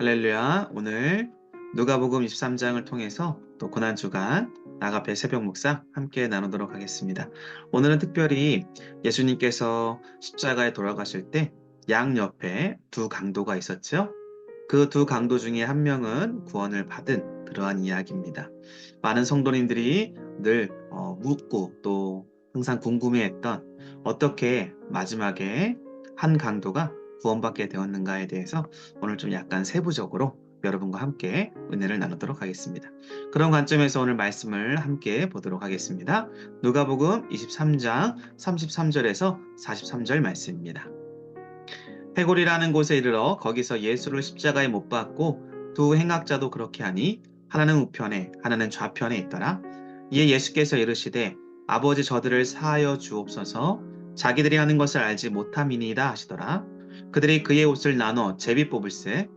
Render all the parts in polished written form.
할렐루야. 오늘 누가복음 23장을 통해서 또 고난주간 나가페 새벽 묵상 함께 나누도록 하겠습니다. 오늘은 특별히 예수님께서 십자가에 돌아가실 때 양옆에 두 강도가 있었죠. 그 두 강도 중에 한 명은 구원을 받은 그러한 이야기입니다. 많은 성도님들이 늘 묻고 또 항상 궁금해했던 어떻게 마지막에 한 강도가 구원받게 되었는가에 대해서 오늘 좀 약간 세부적으로 여러분과 함께 은혜를 나누도록 하겠습니다. 그런 관점에서 오늘 말씀을 함께 보도록 하겠습니다. 누가복음 23장 33절에서 43절 말씀입니다. 해골이라는 곳에 이르러 거기서 예수를 십자가에 못 박고 두 행악자도 그렇게 하니 하나는 우편에 하나는 좌편에 있더라. 이에 예수께서 이르시되 아버지 저들을 사하여 주옵소서 자기들이 하는 것을 알지 못함이니이다 하시더라. 그들이 그의 옷을 나눠 제비 뽑을세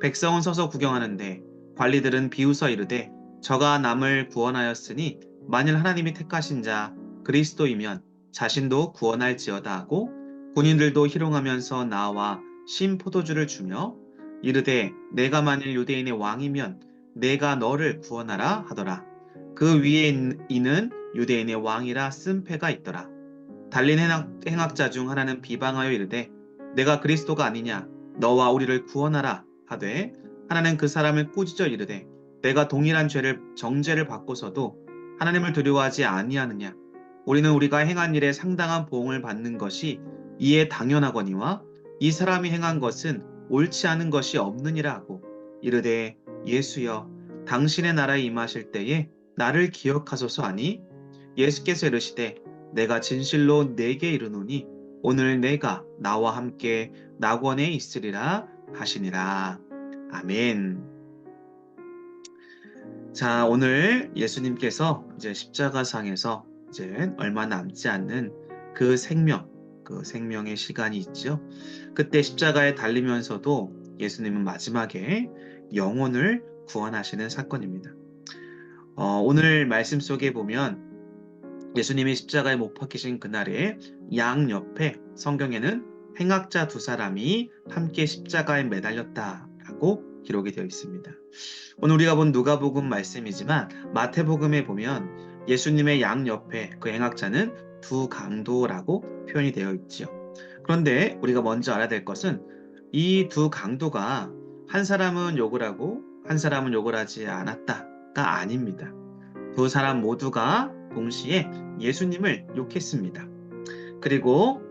백성은 서서 구경하는데 관리들은 비웃어 이르되 저가 남을 구원하였으니 만일 하나님이 택하신 자 그리스도이면 자신도 구원할지어다 하고 군인들도 희롱하면서 나와 신 포도주를 주며 이르되 내가 만일 유대인의 왕이면 내가 너를 구원하라 하더라. 그 위에 이는 유대인의 왕이라 쓴 패가 있더라. 달린 행악자 중 하나는 비방하여 이르되 내가 그리스도가 아니냐 너와 우리를 구원하라 하되 하나는 그 사람을 꾸짖어 이르되 내가 동일한 정죄를 받고서도 하나님을 두려워하지 아니하느냐 우리는 우리가 행한 일에 상당한 보응을 받는 것이 이에 당연하거니와 이 사람이 행한 것은 옳지 않은 것이 없느니라 하고 이르되 예수여 당신의 나라에 임하실 때에 나를 기억하소서 하니 예수께서 이르시되 내가 진실로 내게 이르노니 오늘 내가 나와 함께 낙원에 있으리라 하시니라. 아멘. 자, 오늘 예수님께서 이제 십자가상에서 이제 얼마 남지 않는 그 생명의 시간이 있죠. 그때 십자가에 달리면서도 예수님은 마지막에 영혼을 구원하시는 사건입니다. 오늘 말씀 속에 보면 예수님이 십자가에 못 박히신 그날에 양 옆에 성경에는 행악자 두 사람이 함께 십자가에 매달렸다라고 기록이 되어 있습니다. 오늘 우리가 본 누가복음 말씀이지만 마태복음에 보면 예수님의 양 옆에 그 행악자는 두 강도라고 표현이 되어 있지요. 그런데 우리가 먼저 알아야 될 것은 이 두 강도가 한 사람은 욕을 하고 한 사람은 욕을 하지 않았다가 아닙니다. 두 사람 모두가 동시에 예수님을 욕했습니다. 그리고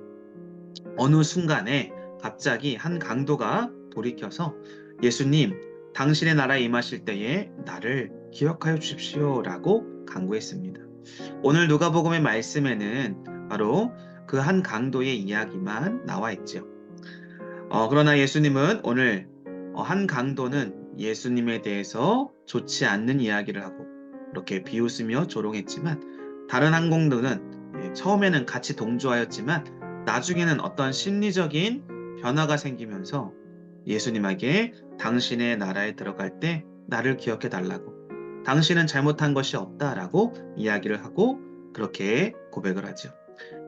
어느 순간에 갑자기 한 강도가 돌이켜서 예수님, 당신의 나라에 임하실 때에 나를 기억하여 주십시오 라고 간구했습니다. 오늘 누가복음의 말씀에는 바로 그 한 강도의 이야기만 나와 있죠. 그러나 예수님은 오늘 한 강도는 예수님에 대해서 좋지 않는 이야기를 하고 그렇게 비웃으며 조롱했지만 다른 한 강도는 처음에는 같이 동조하였지만 나중에는 어떤 심리적인 변화가 생기면서 예수님에게 당신의 나라에 들어갈 때 나를 기억해 달라고 당신은 잘못한 것이 없다라고 이야기를 하고 그렇게 고백을 하죠.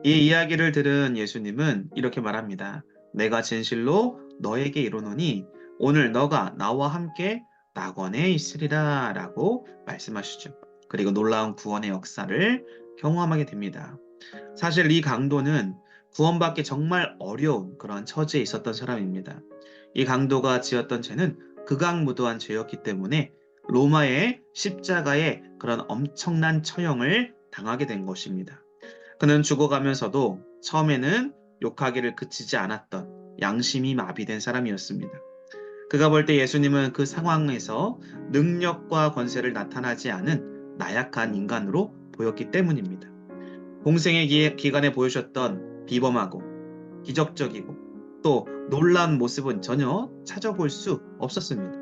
이 이야기를 들은 예수님은 이렇게 말합니다. 내가 진실로 너에게 이르노니 오늘 너가 나와 함께 낙원에 있으리라 라고 말씀하시죠. 그리고 놀라운 구원의 역사를 경험하게 됩니다. 사실 이 강도는 구원받기 정말 어려운 그런 처지에 있었던 사람입니다. 이 강도가 지었던 죄는 극악무도한 죄였기 때문에 로마의 십자가에 그런 엄청난 처형을 당하게 된 것입니다. 그는 죽어가면서도 처음에는 욕하기를 그치지 않았던 양심이 마비된 사람이었습니다. 그가 볼 때 예수님은 그 상황에서 능력과 권세를 나타나지 않은 나약한 인간으로 보였기 때문입니다. 공생의 기간에 보여주셨던 비범하고 기적적이고 또 놀라운 모습은 전혀 찾아볼 수 없었습니다.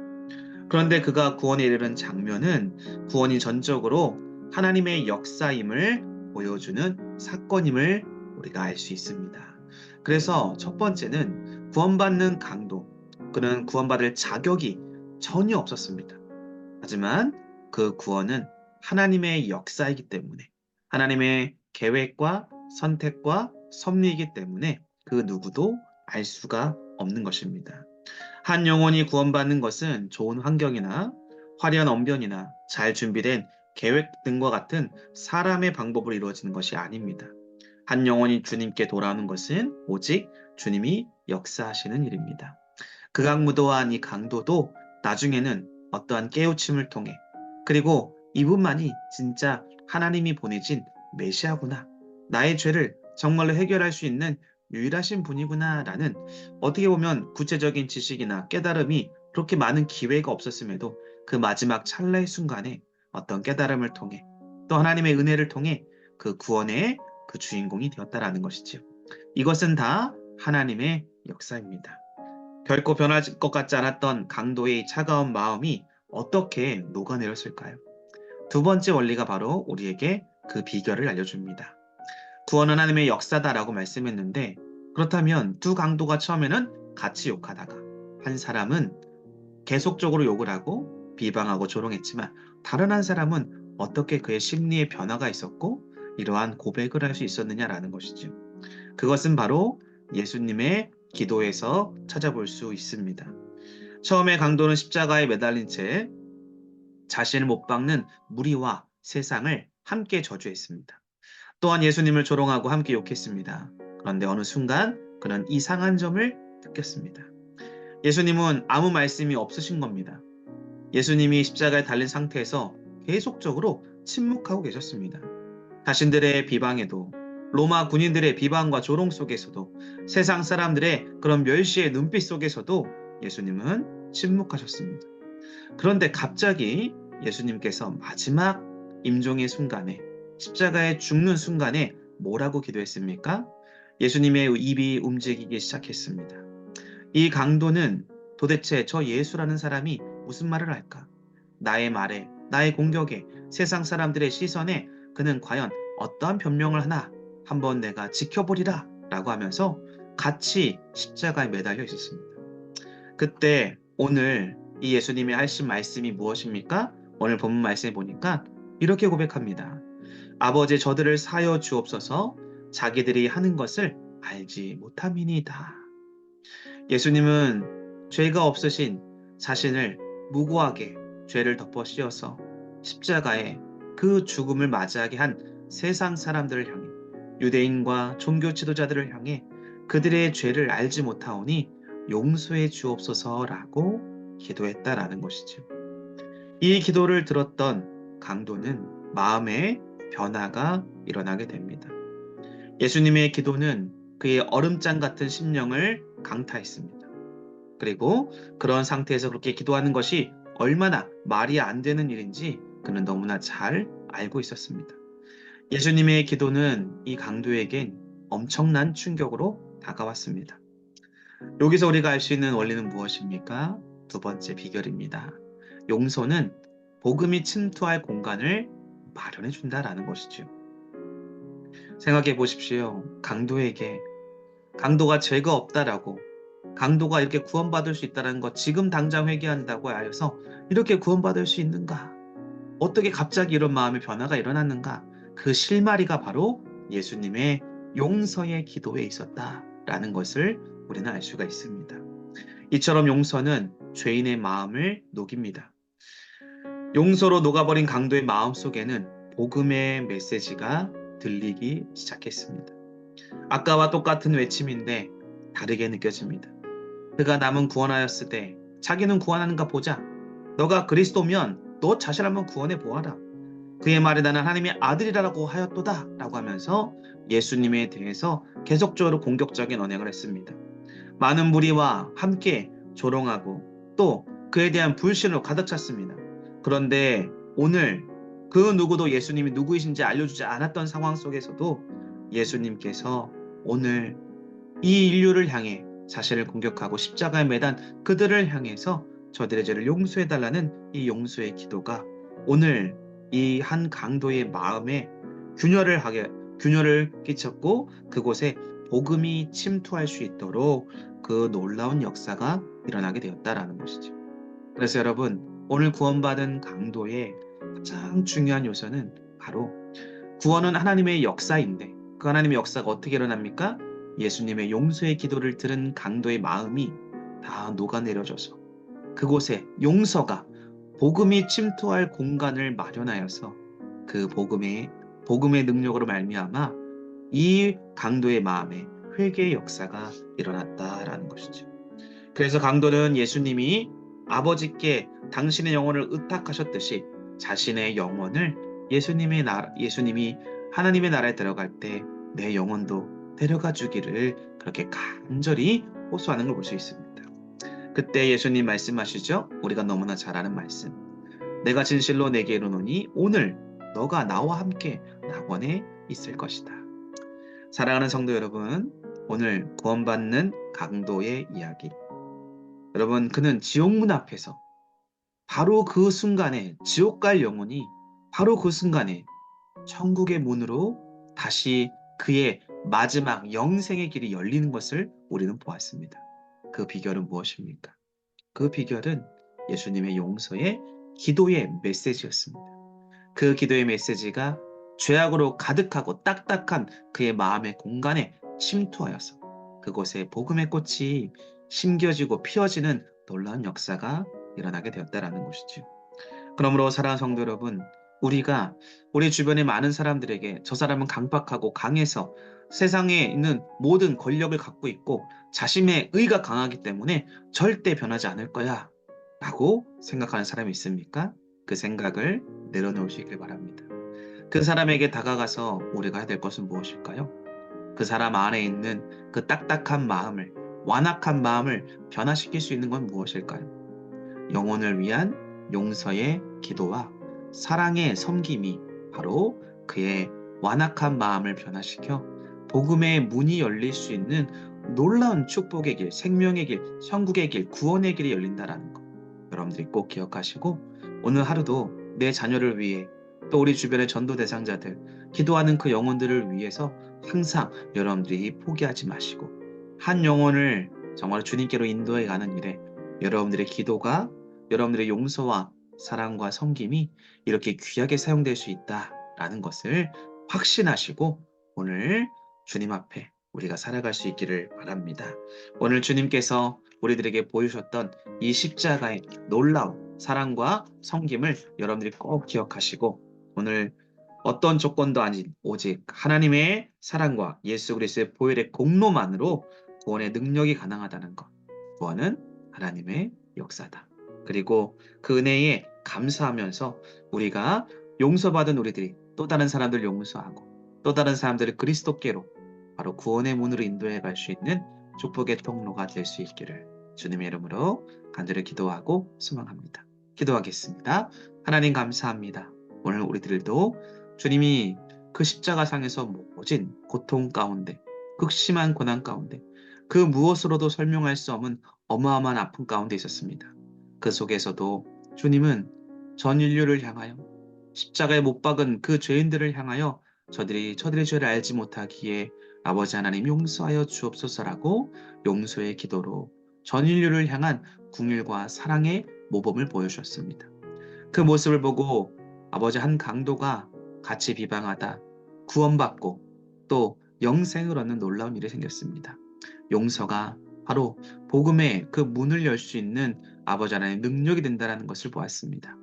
그런데 그가 구원에 이르는 장면은 구원이 전적으로 하나님의 역사임을 보여주는 사건임을 우리가 알 수 있습니다. 그래서 첫 번째는 구원받는 강도, 그는 구원받을 자격이 전혀 없었습니다. 하지만 그 구원은 하나님의 역사이기 때문에 하나님의 계획과 선택과 섭리이기 때문에 그 누구도 알 수가 없는 것입니다. 한 영혼이 구원받는 것은 좋은 환경이나 화려한 언변이나 잘 준비된 계획 등과 같은 사람의 방법으로 이루어지는 것이 아닙니다. 한 영혼이 주님께 돌아오는 것은 오직 주님이 역사하시는 일입니다. 극악무도한 이 강도도 나중에는 어떠한 깨우침을 통해, 그리고 이분만이 진짜 하나님이 보내신 메시아구나, 나의 죄를 정말로 해결할 수 있는 유일하신 분이구나라는, 어떻게 보면 구체적인 지식이나 깨달음이 그렇게 많은 기회가 없었음에도 그 마지막 찰나의 순간에 어떤 깨달음을 통해, 또 하나님의 은혜를 통해 그 구원의 그 주인공이 되었다라는 것이지요. 이것은 다 하나님의 역사입니다. 결코 변할 것 같지 않았던 강도의 차가운 마음이 어떻게 녹아내렸을까요? 두 번째 원리가 바로 우리에게 그 비결을 알려줍니다. 구원은 하나님의 역사다라고 말씀했는데, 그렇다면 두 강도가 처음에는 같이 욕하다가 한 사람은 계속적으로 욕을 하고 비방하고 조롱했지만, 다른 한 사람은 어떻게 그의 심리에 변화가 있었고 이러한 고백을 할 수 있었느냐라는 것이죠. 그것은 바로 예수님의 기도에서 찾아볼 수 있습니다. 처음에 강도는 십자가에 매달린 채 자신을 못 박는 무리와 세상을 함께 저주했습니다. 또한 예수님을 조롱하고 함께 욕했습니다. 그런데 어느 순간 그는 이상한 점을 느꼈습니다. 예수님은 아무 말씀이 없으신 겁니다. 예수님이 십자가에 달린 상태에서 계속적으로 침묵하고 계셨습니다. 자신들의 비방에도, 로마 군인들의 비방과 조롱 속에서도, 세상 사람들의 그런 멸시의 눈빛 속에서도 예수님은 침묵하셨습니다. 그런데 갑자기 예수님께서 마지막 임종의 순간에, 십자가에 죽는 순간에 뭐라고 기도했습니까? 예수님의 입이 움직이기 시작했습니다. 이 강도는 도대체 저 예수라는 사람이 무슨 말을 할까? 나의 말에, 나의 공격에, 세상 사람들의 시선에 그는 과연 어떠한 변명을 하나 한번 내가 지켜보리라 라고 하면서 같이 십자가에 매달려 있었습니다. 그때 오늘 이 예수님이 하신 말씀이 무엇입니까? 오늘 본문 말씀에 보니까 이렇게 고백합니다. 아버지, 저들을 사여 주옵소서. 자기들이 하는 것을 알지 못함이니이다. 예수님은 죄가 없으신 자신을 무고하게 죄를 덮어 씌워서 십자가에 그 죽음을 맞이하게 한 세상 사람들을 향해, 유대인과 종교 지도자들을 향해 그들의 죄를 알지 못하오니 용서해 주옵소서라고 기도했다라는 것이죠. 이 기도를 들었던 강도는 마음의 변화가 일어나게 됩니다. 예수님의 기도는 그의 얼음장 같은 심령을 강타했습니다. 그리고 그런 상태에서 그렇게 기도하는 것이 얼마나 말이 안 되는 일인지 그는 너무나 잘 알고 있었습니다. 예수님의 기도는 이 강도에겐 엄청난 충격으로 다가왔습니다. 여기서 우리가 알 수 있는 원리는 무엇입니까? 두 번째 비결입니다. 용서는 복음이 침투할 공간을 마련해 준다라는 것이죠. 생각해 보십시오. 강도가 죄가 없다라고, 강도가 이렇게 구원받을 수 있다는 것, 지금 당장 회개한다고 하여서 이렇게 구원받을 수 있는가? 어떻게 갑자기 이런 마음의 변화가 일어났는가? 그 실마리가 바로 예수님의 용서의 기도에 있었다라는 것을 우리는 알 수가 있습니다. 이처럼 용서는 죄인의 마음을 녹입니다. 용서로 녹아버린 강도의 마음 속에는 복음의 메시지가 들리기 시작했습니다. 아까와 똑같은 외침인데 다르게 느껴집니다. 그가 남은 구원하였으되 자기는 구원하는가 보자. 너가 그리스도면 너 자신 한번 구원해 보아라. 그의 말에 나는 하나님의 아들이라고 하였도다 라고 하면서 예수님에 대해서 계속적으로 공격적인 언행을 했습니다. 많은 무리와 함께 조롱하고 또 그에 대한 불신으로 가득 찼습니다. 그런데 오늘 그 누구도 예수님이 누구이신지 알려주지 않았던 상황 속에서도 예수님께서 오늘 이 인류를 향해 자신을 공격하고 십자가에 매단 그들을 향해서 저들의 죄를 용서해달라는 이 용서의 기도가 오늘 이 한 강도의 마음에 균열을 끼쳤고 그곳에 복음이 침투할 수 있도록 그 놀라운 역사가 일어나게 되었다라는 것이죠. 그래서 여러분, 오늘 구원받은 강도의 가장 중요한 요소는 바로 구원은 하나님의 역사인데 그 하나님의 역사가 어떻게 일어납니까? 예수님의 용서의 기도를 들은 강도의 마음이 다 녹아내려져서 그곳에 용서가 복음이 침투할 공간을 마련하여서 그 복음의 능력으로 말미암아 이 강도의 마음에 회개의 역사가 일어났다라는 것이죠. 그래서 강도는 예수님이 아버지께 당신의 영혼을 의탁하셨듯이 자신의 영혼을 예수님이 하나님의 나라에 들어갈 때 내 영혼도 데려가 주기를 그렇게 간절히 호소하는 걸 볼 수 있습니다. 그때 예수님 말씀하시죠. 우리가 너무나 잘 아는 말씀. 내가 진실로 내게 이르노니 오늘 너가 나와 함께 낙원에 있을 것이다. 사랑하는 성도 여러분, 오늘 구원받는 강도의 이야기. 여러분, 그는 지옥문 앞에서 바로 그 순간에 지옥 갈 영혼이 바로 그 순간에 천국의 문으로 다시 그의 마지막 영생의 길이 열리는 것을 우리는 보았습니다. 그 비결은 무엇입니까? 그 비결은 예수님의 용서의 기도의 메시지였습니다. 그 기도의 메시지가 죄악으로 가득하고 딱딱한 그의 마음의 공간에 침투하여서 그곳에 복음의 꽃이 심겨지고 피어지는 놀라운 역사가 일어나게 되었다라는 것이죠. 그러므로 사랑하는 성도 여러분, 우리가 우리 주변의 많은 사람들에게 저 사람은 강박하고 강해서 세상에 있는 모든 권력을 갖고 있고 자신의 의가 강하기 때문에 절대 변하지 않을 거야 라고 생각하는 사람이 있습니까? 그 생각을 내려놓으시길 바랍니다. 그 사람에게 다가가서 우리가 해야 될 것은 무엇일까요? 그 사람 안에 있는 그 딱딱한 마음을, 완악한 마음을 변화시킬 수 있는 건 무엇일까요? 영혼을 위한 용서의 기도와 사랑의 섬김이 바로 그의 완악한 마음을 변화시켜 복음의 문이 열릴 수 있는 놀라운 축복의 길, 생명의 길, 천국의 길, 구원의 길이 열린다라는 것. 여러분들이 꼭 기억하시고 오늘 하루도 내 자녀를 위해 또 우리 주변의 전도 대상자들, 기도하는 그 영혼들을 위해서 항상 여러분들이 포기하지 마시고 한 영혼을 정말 주님께로 인도해 가는 일에 여러분들의 기도가 여러분들의 용서와 사랑과 섬김이 이렇게 귀하게 사용될 수 있다라는 것을 확신하시고 오늘 주님 앞에 우리가 살아갈 수 있기를 바랍니다. 오늘 주님께서 우리들에게 보여주셨던 이 십자가의 놀라운 사랑과 섬김을 여러분들이 꼭 기억하시고 오늘 어떤 조건도 아닌 오직 하나님의 사랑과 예수 그리스도의 보혈의 공로만으로 구원의 능력이 가능하다는 것. 구원은 하나님의 역사다. 그리고 그 은혜에 감사하면서 우리가 용서받은 우리들이 또 다른 사람들 용서하고 또 다른 사람들을 그리스도께로 바로 구원의 문으로 인도해 갈 수 있는 축복의 통로가 될 수 있기를 주님의 이름으로 간절히 기도하고 소망합니다. 기도하겠습니다. 하나님 감사합니다. 오늘 우리들도 주님이 그 십자가상에서 모진 고통 가운데 극심한 고난 가운데 그 무엇으로도 설명할 수 없는 어마어마한 아픔 가운데 있었습니다. 그 속에서도 주님은 전 인류를 향하여 십자가에 못 박은 그 죄인들을 향하여 저들의 죄를 알지 못하기에 아버지 하나님 용서하여 주옵소서라고 용서의 기도로 전 인류를 향한 긍휼과 사랑의 모범을 보여주셨습니다. 그 모습을 보고 아버지 한 강도가 같이 비방하다 구원받고 또 영생을 얻는 놀라운 일이 생겼습니다. 용서가 바로 복음의 그 문을 열 수 있는 아버지 하나님의 능력이 된다는 것을 보았습니다.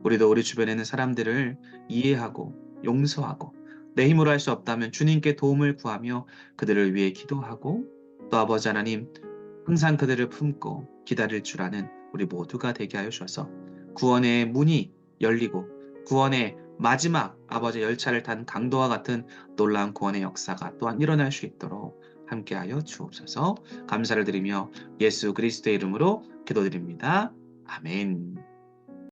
우리도 우리 주변에 있는 사람들을 이해하고 용서하고 내 힘으로 할 수 없다면 주님께 도움을 구하며 그들을 위해 기도하고 또 아버지 하나님 항상 그들을 품고 기다릴 줄 아는 우리 모두가 되게 하여 주셔서 구원의 문이 열리고 구원의 마지막 아버지 열차를 탄 강도와 같은 놀라운 구원의 역사가 또한 일어날 수 있도록 함께하여 주옵소서. 감사를 드리며 예수 그리스도의 이름으로 기도드립니다. 아멘.